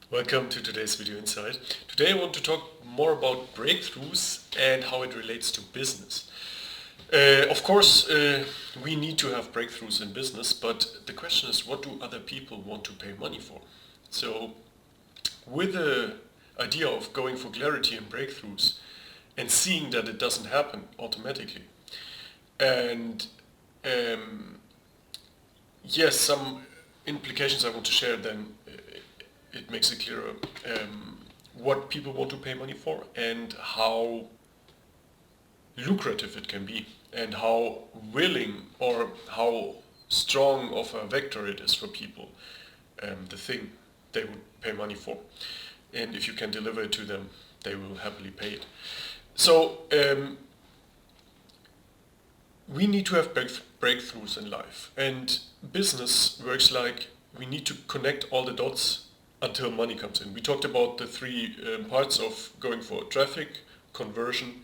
Welcome to today's video insight. Today I want to talk more about breakthroughs and how it relates to business. Of course, we need to have breakthroughs in business, but the question is, what do other people want to pay money for? So, with the idea of going for clarity and breakthroughs and seeing that it doesn't happen automatically, and yes, some implications I want to share, then it makes it clearer what people want to pay money for and how lucrative it can be and how willing or how strong of a vector it is for people, the thing they would pay money for. And if you can deliver it to them, they will happily pay it. So we need to have breakthroughs in life, and business works like we need to connect all the dots until money comes in. We talked about the three parts of going for traffic, conversion,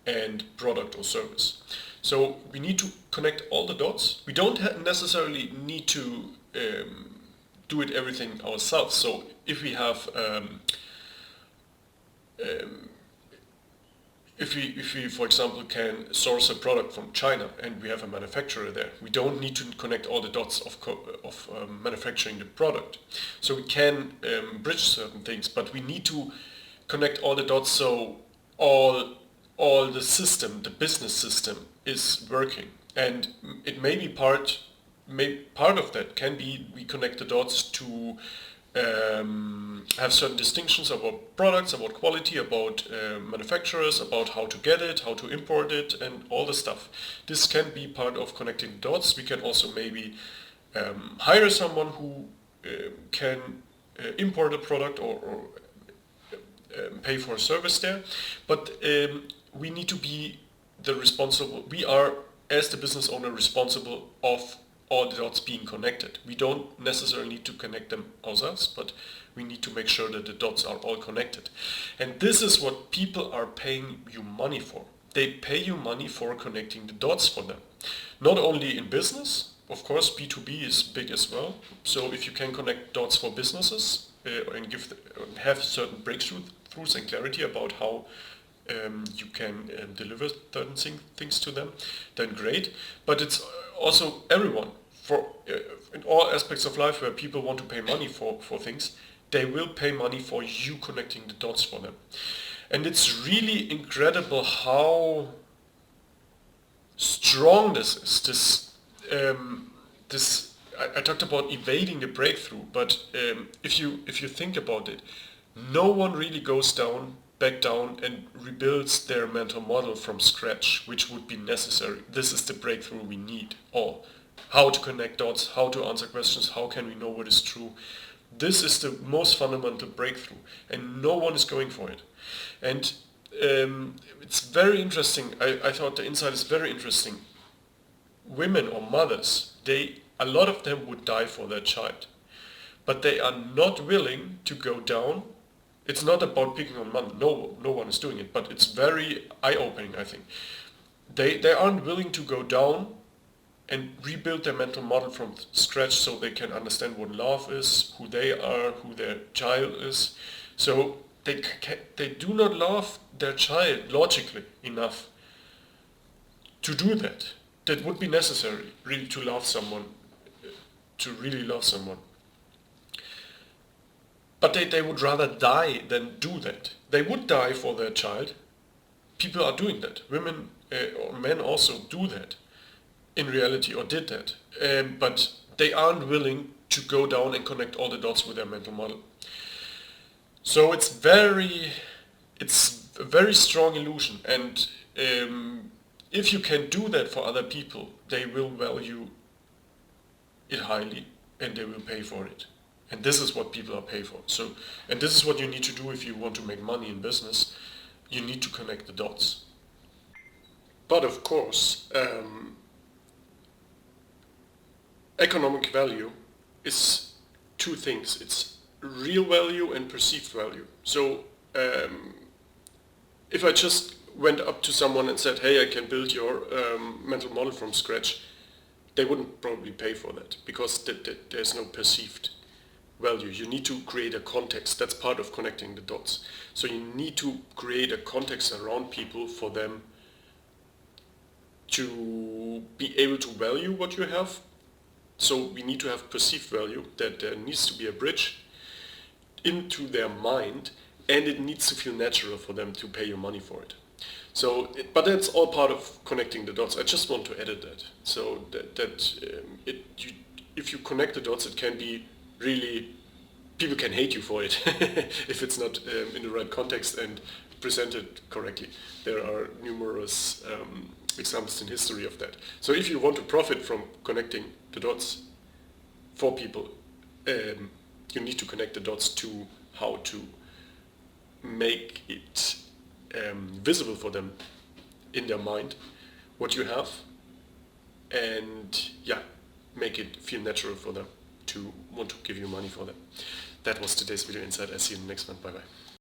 and product or service. So we need to connect all the dots. We don't necessarily need to do it everything ourselves. So if we have if we, for example, can source a product from China and we have a manufacturer there, we don't need to connect all the dots of manufacturing the product. So we can bridge certain things, but we need to connect all the dots so all the system, the business system, is working. And it may be part of that can be we connect the dots to have certain distinctions about products, about quality, about manufacturers, about how to get it, how to import it, and all the stuff. This can be part of connecting the dots. We can also maybe hire someone who can import a product or pay for a service there. But we need to be we are, as the business owner, responsible of all the dots being connected. We don't necessarily need to connect them ourselves, but we need to make sure that the dots are all connected. And this is what people are paying you money for. They pay you money for connecting the dots for them. Not only in business, of course, B2B is big as well. So if you can connect dots for businesses and have certain breakthroughs and clarity about how you can deliver certain things to them, then great. But it's also everyone, in all aspects of life where people want to pay money for things, they will pay money for you connecting the dots for them. And it's really incredible how strong this is. I talked about evading the breakthrough, but if you think about it, no one really goes back down and rebuilds their mental model from scratch, which would be necessary. This is the breakthrough we need. Or how to connect dots, how to answer questions, how can we know what is true. This is the most fundamental breakthrough, and no one is going for it. And it's very interesting. I thought the insight is very interesting. Women or mothers, a lot of them would die for their child, but they are not willing to go down. It's not about picking on money. No one is doing it, but it's very eye-opening, I think. They aren't willing to go down and rebuild their mental model from scratch so they can understand what love is, who they are, who their child is. So they do not love their child logically enough to do that. That would be necessary, really, to love someone, to really love someone. But they would rather die than do that. They would die for their child. People are doing that. Women or men also do that in reality, or did that. But they aren't willing to go down and connect all the dots with their mental model. So it's a very strong illusion. And if you can do that for other people, they will value it highly and they will pay for it. And this is what people are paid for. And this is what you need to do if you want to make money in business. You need to connect the dots. But of course, economic value is two things. It's real value and perceived value. So if I just went up to someone and said, hey, I can build your mental model from scratch, they wouldn't probably pay for that because there's no perceived value. You need to create a context. That's part of connecting the dots. So you need to create a context around people for them to be able to value what you have. So we need to have perceived value, that there needs to be a bridge into their mind, and it needs to feel natural for them to pay you money for it. So, but that's all part of connecting the dots. I just want to edit that. So if you connect the dots, it can be really, people can hate you for it if it's not in the right context and presented correctly. There are numerous examples in history of that. So if you want to profit from connecting the dots for people, you need to connect the dots to how to make it visible for them in their mind what you have, and make it feel natural for them to want to give you money for that. That was today's video insight. I see you in the next one. Bye bye.